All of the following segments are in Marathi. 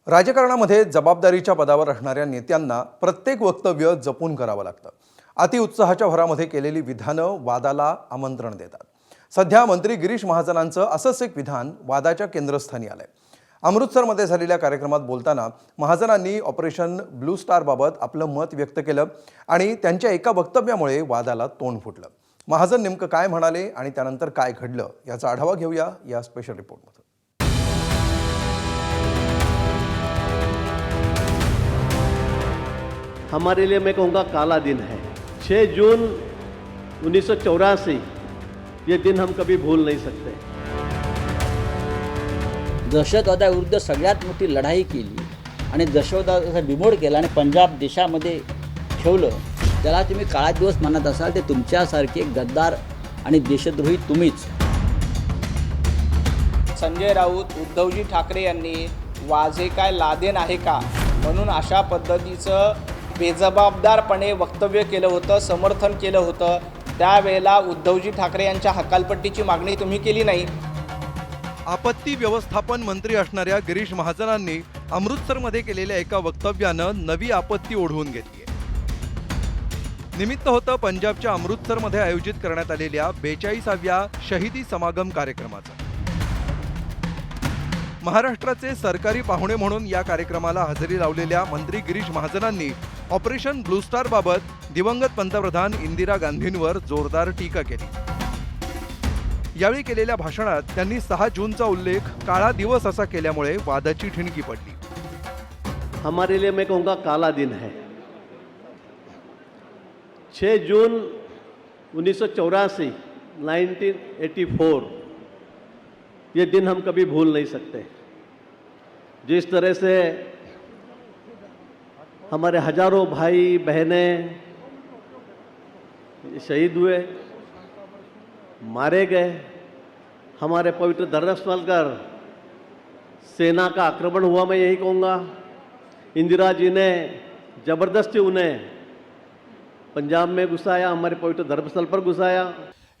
राजकारणामध्ये जबाबदारीच्या पदावर असणाऱ्या नेत्यांना प्रत्येक वक्तव्य जपून करावं लागतं। अतिउत्साहाच्या भरामध्ये केलेली विधानं वादाला आमंत्रण देतात। सध्या मंत्री गिरीश महाजनांचं असंच एक विधान वादाच्या केंद्रस्थानी आलंय। अमृतसरमध्ये झालेल्या कार्यक्रमात बोलताना महाजनांनी ऑपरेशन ब्लू स्टार बाबत आपलं मत व्यक्त केलं आणि त्यांच्या एका वक्तव्यामुळे वादाला तोंड फुटलं। महाजन नेमकं काय म्हणाले आणि त्यानंतर काय घडलं याचा आढावा घेऊया या स्पेशल रिपोर्टमध्ये। हमारे लिए मैं कहूँगा काला दिन है। 6 जून 1984 ये दिन हम कभी भूल नहीं सकते। दहशतवादाविरुद्ध सगळ्यात मोठी लढाई केली आणि दहशतवादाचा बिमोड केला आणि पंजाब देशामध्ये ठेवलं, त्याला तुम्ही काळा दिवस मानत असाल ते तुमच्यासारखे गद्दार आणि देशद्रोही तुम्हीच। संजय राऊत उद्धवजी ठाकरे यांनी वाजे काय लादेन आहे का म्हणून अशा पद्धतीचं बेजबाबदारपणे वक्तव्य केलं होतं, समर्थन केलं होतं। त्यावेळेला उद्धवजी ठाकरे यांच्या हकालपट्टीची मागणी तुम्ही केली नाही। आपत्ती व्यवस्थापन मंत्री असणाऱ्या गिरीश महाजनांनी अमृतसरमध्ये केलेल्या एका वक्तव्यानं नवी आपत्ती ओढवून घेतली आहे। निमित्त होतं पंजाबच्या अमृतसरमध्ये आयोजित करण्यात आलेल्या 42व्या शहीदी समागम कार्यक्रमाचं। महाराष्ट्राचे सरकारी पाहुणे म्हणून या कार्यक्रमाला हजेरी लावलेल्या मंत्री गिरीश महाजनांनी ऑपरेशन ब्लू स्टार बाबत दिवंगत पंतप्रधान इंदिरा गांधींवर जोरदार टीका केली। यावेळी केलेल्या भाषणात त्यांनी 6 जूनचा उल्लेख काळा दिवस असा केल्यामुळे वादाची ठिणगी पडली। हमारे लिए मैं कहूँगा काला दिन है। 6 जून 1984 1984 ये दिन हम कभी भूल नहीं सकते। जिस तरह से हमारे हजारों भाई बहनें शहीद हुए, मारे गए, हमारे पवित्र धर्मस्थल पर सेना का आक्रमण हुआ, मैं यही कहूँगा। इंदिरा जी ने जबरदस्ती उन्हें पंजाब में घुसाया, हमारे पवित्र धर्मस्थल पर घुसाया।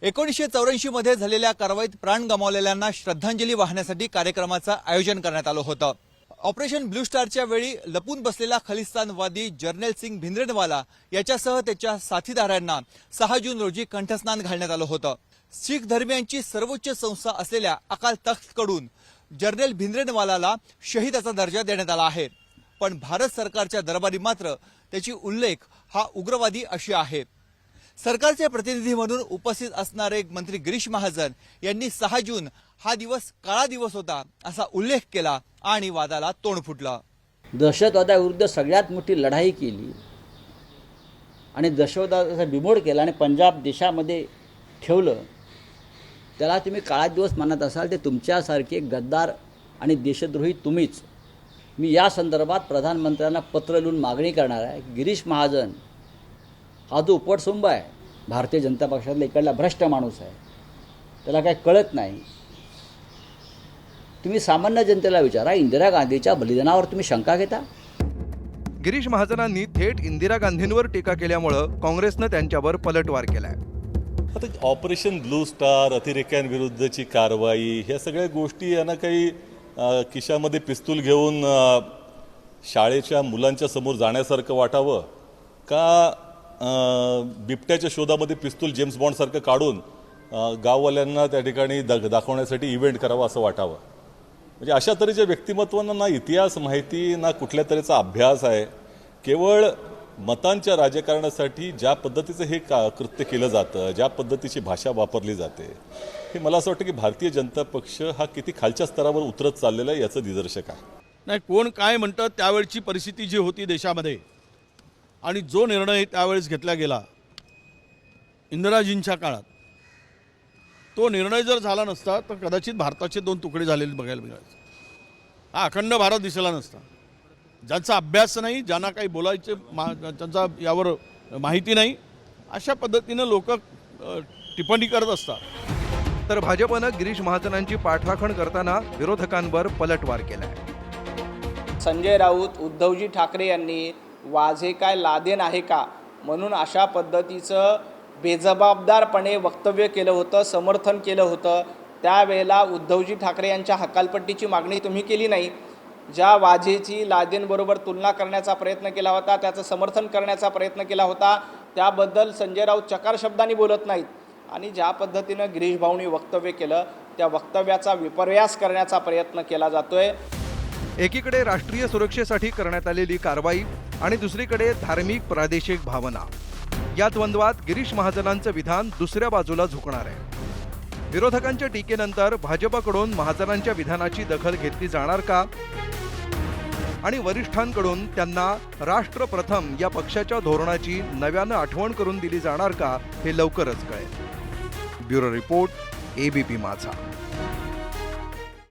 1984 मध्ये झालेल्या कारवाईत प्राण गमावलेल्यांना श्रद्धांजली वाहण्यासाठी कार्यक्रमाचं आयोजन करण्यात आलं होतं। ऑपरेशन ब्लू स्टारच्या वेळी लपून बसलेला खलिस्तानवादी जर्नल सिंग भिंद्रनवाला याच्यासह त्याच्या साथीदारांना 6 जून रोजी कंठस्नान घालण्यात आलं होतं। शीख धर्मियांची सर्वोच्च संस्था असलेल्या अकाल तख्तकडून जर्नल भिंद्रनवालाला शहीदाचा दर्जा देण्यात आला आहे, पण भारत सरकारच्या दरबारी मात्र त्याची उल्लेख हा उग्रवादी अशी आहे। सरकारचे प्रतिनिधी म्हणून उपस्थित असणारे मंत्री गिरीश महाजन यांनी 6 जून हा दिवस काळा दिवस होता असा उल्लेख केला आणि वादाला तोंड फुटलं। दहशतवादाविरुद्ध सगळ्यात मोठी लढाई केली आणि दहशतवादाचा बिमोड केला आणि पंजाब देशामध्ये ठेवलं, त्याला तुम्ही काळा दिवस मानत असाल ते तुमच्यासारखे गद्दार आणि देशद्रोही तुम्हीच। मी या संदर्भात प्रधानमंत्र्यांना पत्र लिहून मागणी करणार आहे। गिरीश महाजन हा जो उपटसुंब आहे, भारतीय जनता पक्षातला इकडला भ्रष्ट माणूस आहे, त्याला काय कळत नाही। तुम्ही सामान्य जनतेला विचारा, इंदिरा गांधीच्या बलिदानावर तुम्ही शंका घेता? गिरीश महाजनांनी थेट इंदिरा गांधींवर टीका केल्यामुळे काँग्रेसनं त्यांच्यावर पलटवार केलाय। आता ऑपरेशन ब्लू स्टार, अतिरेक्यांविरुद्धची कारवाई, ह्या सगळ्या गोष्टी यांना काही खिशामध्ये पिस्तूल घेऊन शाळेच्या मुलांच्या समोर जाण्यासारखं वाटावं का बिबट्याच्या शोधामध्ये पिस्तूल जेम्स बॉन्ड सारखं काढून गाववाल्यांना त्या ठिकाणी दाखवण्यासाठी इव्हेंट करावा असं वाटावं? म्हणजे अशा तऱ्हेच्या व्यक्तिमत्वांना ना इतिहास माहिती ना कुठल्या तऱ्हेचा अभ्यास आहे। केवळ मतांच्या राजकारणासाठी ज्या पद्धतीचं हे कृत्य केलं जातं, ज्या पद्धतीची भाषा वापरली जाते, हे मला असं वाटतं की भारतीय जनता पक्ष हा किती खालच्या स्तरावर उतरत चाललेला आहे याचं निदर्शक आहे। नाही, कोण काय म्हणतं त्यावेळची परिस्थिती जी होती देशामध्ये आणि जो निर्णय त्यावेळेस घेतला गेला इंदिराजींच्या काळात, तो निर्णय जर झाला नसता तर कदाचित भारताचे 2 तुकडे झालेले बघायला मिळायचे। हा अखंड भारत दिसला नसता। ज्यांचा अभ्यास नाही, ज्यांना काही बोलायचे त्यांचा यावर माहिती नाही, अशा पद्धतीनं लोक टिप्पणी करत असतात। तर भाजपनं गिरीश महाजनांची पाठराखण करताना विरोधकांवर पलटवार केलाय। संजय राऊत उद्धवजी ठाकरे यांनी वाजे काय लादेन आहे का म्हणून अशा पद्धतीचं बेजबाबदारपणे वक्तव्य केलं होतं, समर्थन केलं होतं। त्यावेळेला उद्धवजी ठाकरे यांच्या हकालपट्टीची मागणी तुम्ही केली नाही। ज्या वाझेची लादेंबरोबर तुलना करण्याचा प्रयत्न केला होता, त्याचं समर्थन करण्याचा प्रयत्न केला होता, त्याबद्दल संजय राऊत चकार शब्दांनी बोलत नाहीत. आणि ज्या पद्धतीनं गिरीश भाऊंनी वक्तव्य केलं त्या वक्तव्याचा विपर्यास करण्याचा प्रयत्न केला जातोय. एकीकडे राष्ट्रीय सुरक्षेसाठी करण्यात आलेली कारवाई आणि दुसरीकडे धार्मिक प्रादेशिक भावना, या द्वंद्वात गिरीश महाजनांचं विधान दुसऱ्या बाजूला झुकणार आहे. विरोधकांच्या टीकेनंतर भाजपकडून महाजनांच्या विधानाची दखल घेतली जाणार का आणि वरिष्ठांकडून त्यांना राष्ट्र प्रथम या पक्षाच्या धोरणाची नव्यानं आठवण करून दिली जाणार का, हे लवकरच कळेल. ब्युरो रिपोर्ट, ABP माझा.